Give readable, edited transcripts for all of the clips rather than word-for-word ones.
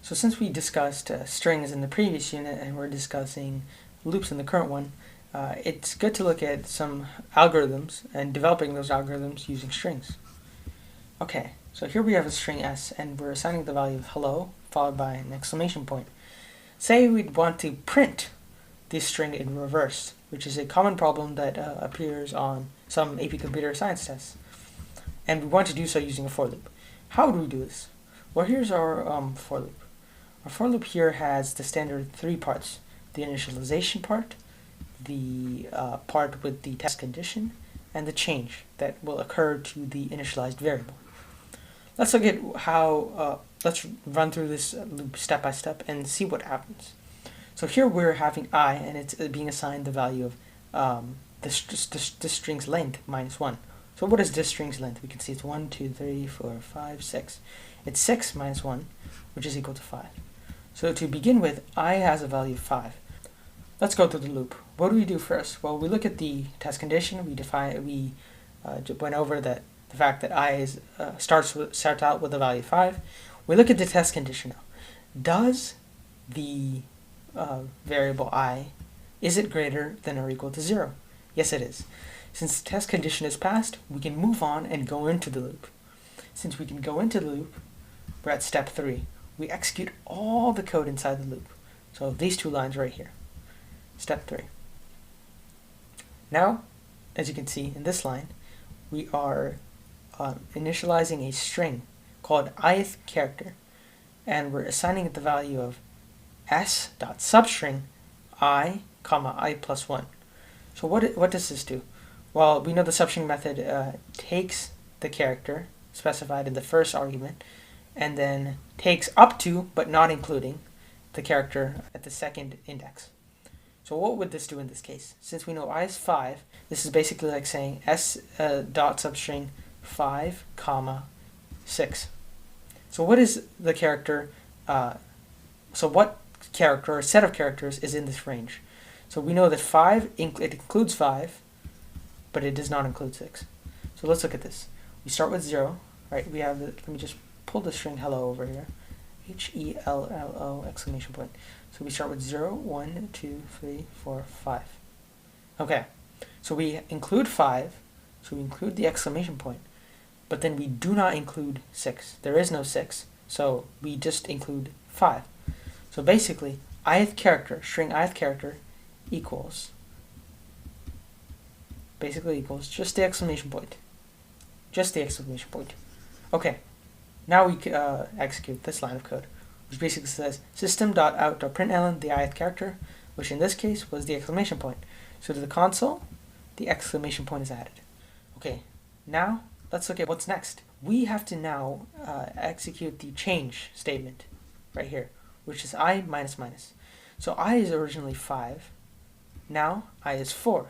So since we discussed strings in the previous unit and we're discussing loops in the current one, it's good to look at some algorithms and developing those algorithms using strings. Okay, so here we have a string s and we're assigning the value of hello followed by an exclamation point. Say we'd want to print this string in reverse, which is a common problem that appears on some AP Computer Science tests. And we want to do so using a for loop. How would we do this? Well, here's our for loop. Our for loop here has the standard three parts: the initialization part, the part with the test condition, and the change that will occur to the initialized variable. Let's look at how, let's run through this loop step by step and see what happens. So here we're having I, and it's being assigned the value of the string's length minus 1. So what is this string's length? We can see it's 1, 2, 3, 4, 5, 6. It's 6 minus 1, which is equal to 5. So to begin with, I has a value of 5. Let's go through the loop. What do we do first? Well, we look at the test condition. We went over the fact that I starts out with a value of 5. We look at the test condition now. Does the variable I, is it greater than or equal to 0? Yes, it is. Since the test condition is passed, we can move on and go into the loop. Since we can go into the loop, we're at step 3. We execute all the code inside the loop. So these two lines right here. Step 3. Now, as you can see in this line, we are initializing a string called ith character, and we're assigning it the value of s.substring I, I plus 1. So what does this do? Well, we know the substring method takes the character specified in the first argument and then takes up to, but not including, the character at the second index. So what would this do in this case? Since we know I is 5, this is basically like saying s dot substring 5, 6. So what is the character, so what character or set of characters is in this range? So we know that 5, it includes 5, but it does not include 6. So let's look at this. We start with 0, right? We have, let me just pull the string hello over here. H-E-L-L-O exclamation point. So we start with 0, 1, 2, 3, 4, 5. Okay, so we include 5, so we include the exclamation point, but then we do not include 6. There is no 6, so we just include 5. So basically, ith character, string ith character equals just the exclamation point. Just the exclamation point. Okay, now we execute this line of code, which basically says system.out.println the ith character, which in this case was the exclamation point. So to the console, the exclamation point is added. Okay, now let's look at what's next. We have to now execute the change statement right here, which is I minus minus. So I is originally 5. Now I is 4.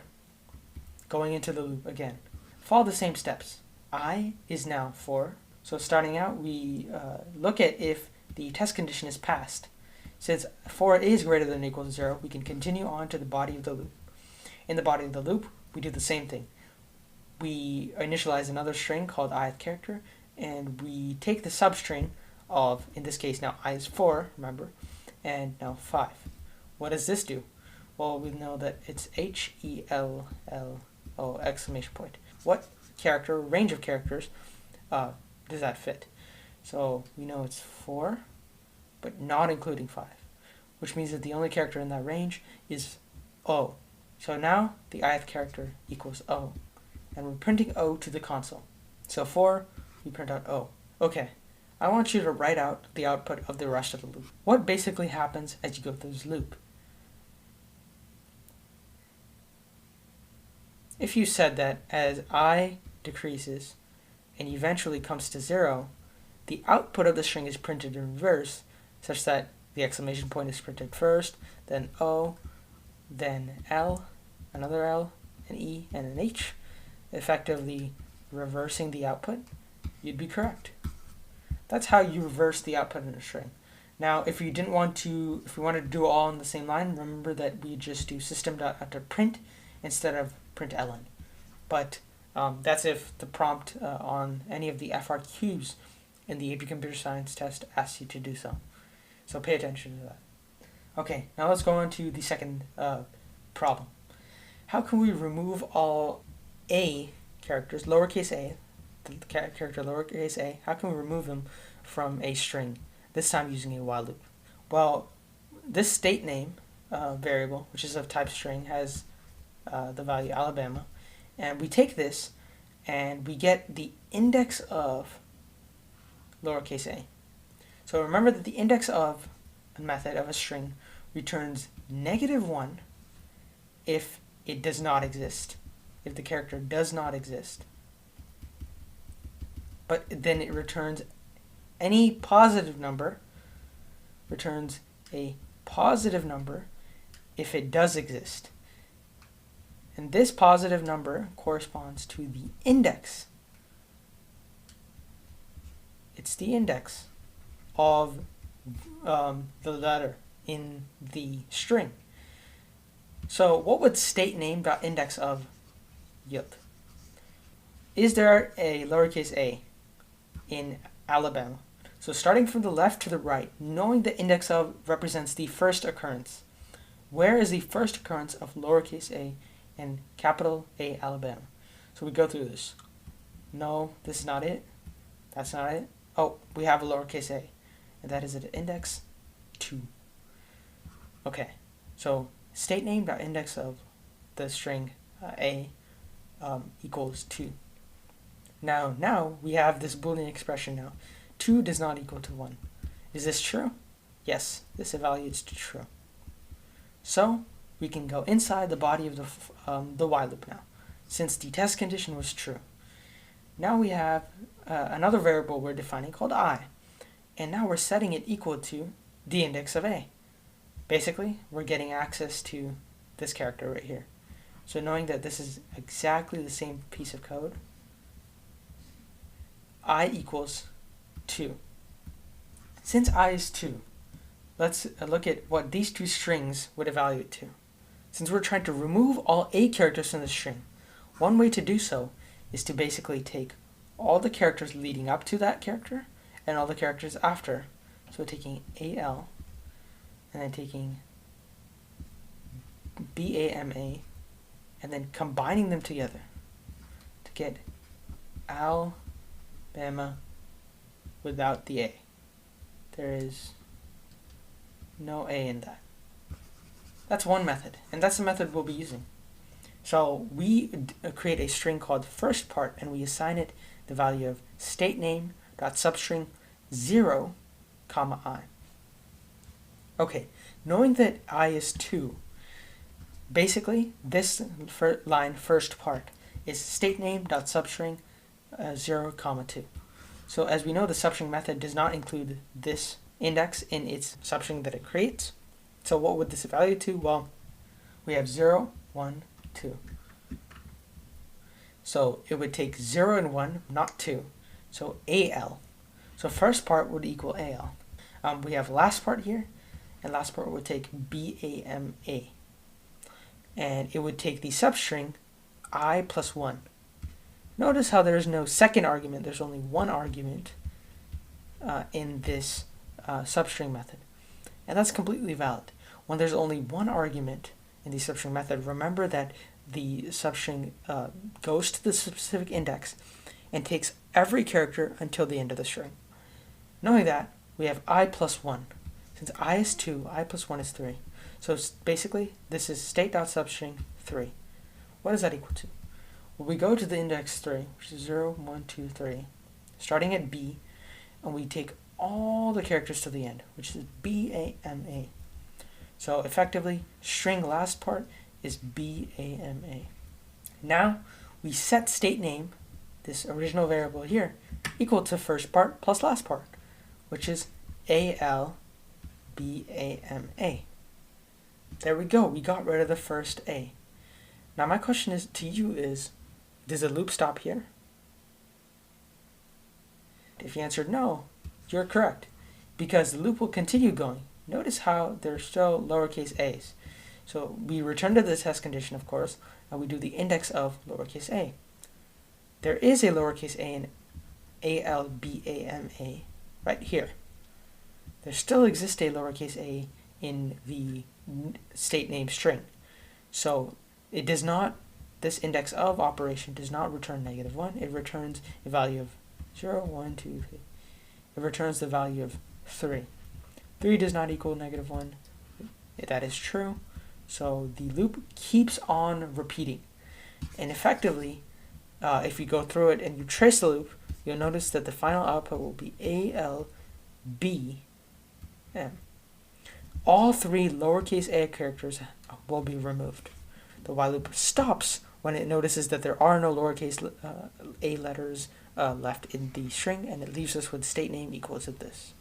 Going into the loop again. Follow the same steps. I is now 4. So starting out, we look at if the test condition is passed. Since 4 is greater than or equal to 0, we can continue on to the body of the loop. In the body of the loop, we do the same thing. We initialize another string called ith character, and we take the substring of, in this case now I is 4, remember, and now 5. What does this do? Well, we know that it's H-E-L-L-O exclamation point. What character, range of characters, does that fit? So we know it's 4, but not including 5, which means that the only character in that range is O. So now the ith character equals O, and we're printing O to the console. So 4, we print out O. Okay, I want you to write out the output of the rest of the loop. What basically happens as you go through this loop? If you said that as I decreases and eventually comes to 0, the output of the string is printed in reverse, such that the exclamation point is printed first, then O, then L, another L, an E, and an H, effectively reversing the output, you'd be correct. That's how you reverse the output in a string. Now, if we wanted to do it all in the same line, remember that we just do system.out.print instead of println. But that's if the prompt on any of the FRQs in the AP Computer Science test asks you to do so. So pay attention to that. Okay, now let's go on to the second problem. How can we remove all a characters, lowercase a, the character lowercase a, how can we remove them from a string, this time using a while loop? Well, this state name variable, which is of type string, has the value Alabama, and we take this and we get the index of lowercase a. So remember that the index of a method of a string returns -1 if it does not exist, if the character does not exist. But then it returns any positive number, returns a positive number if it does exist. And this positive number corresponds to the index. It's the index of the letter in the string. So what would state name.index of yield? Is there a lowercase a in Alabama? So starting from the left to the right, knowing the index of represents the first occurrence. Where is the first occurrence of lowercase a in capital A Alabama? So we go through this. No, this is not it. That's not it. Oh, we have a lowercase a, and that is at index 2. Okay, so state name.index of the string a equals 2. Now we have this Boolean expression now. 2 does not equal to 1. Is this true? Yes, this evaluates to true. So we can go inside the body of the while loop now, since the test condition was true. Now we have another variable we're defining called I, and now we're setting it equal to the index of a. Basically, we're getting access to this character right here. So knowing that this is exactly the same piece of code, I equals 2. Since I is 2, let's look at what these two strings would evaluate to. Since we're trying to remove all a characters from the string, one way to do so is to basically take all the characters leading up to that character and all the characters after. So taking AL and then taking BAMA and then combining them together to get Alabama without the A. There is no A in that. That's one method, and that's the method we'll be using. So we create a string called first part, and we assign it the value of state name dot substring 0, I. Okay, knowing that I is 2, basically this line first part is state name dot substring 0, 2. So as we know, the substring method does not include this index in its substring that it creates. So what would this evaluate to? Well, we have 0, 1, 2. So it would take 0 and 1, not 2. So AL. So first part would equal AL. We have last part here, and last part would take BAMA. And it would take the substring I plus 1. Notice how there is no second argument. There's only one argument in this substring method. And that's completely valid. When there's only one argument in the substring method, remember that the substring goes to the specific index and takes every character until the end of the string. Knowing that, we have I plus 1. Since I is 2, I plus 1 is 3. So basically, this is state.substring 3. What does that equal to? Well, we go to the index 3, which is 0, 1, 2, 3, starting at B, and we take all the characters to the end, which is BAMA. So effectively, string last part is BAMA. Now, we set state name, this original variable here, equal to first part plus last part, which is ALBAMA. There we go, we got rid of the first A. Now my question is to you is, does the loop stop here? If you answered no, you're correct, because the loop will continue going. Notice how there's still lowercase a's. So we return to the test condition, of course, and we do the index of lowercase a. There is a lowercase a in ALBAMA right here. there still exists a lowercase a in the state name string. So it does not, this index of operation does not return -1. It returns a value of 0, 1, 2, 3. It returns the value of 3. 3 does not equal -1. That is true. So the loop keeps on repeating. And effectively, if you go through it and you trace the loop, you'll notice that the final output will be ALBM. All three lowercase a characters will be removed. The while loop stops when it notices that there are no lowercase a letters left in the string, and it leaves us with state name equals to this.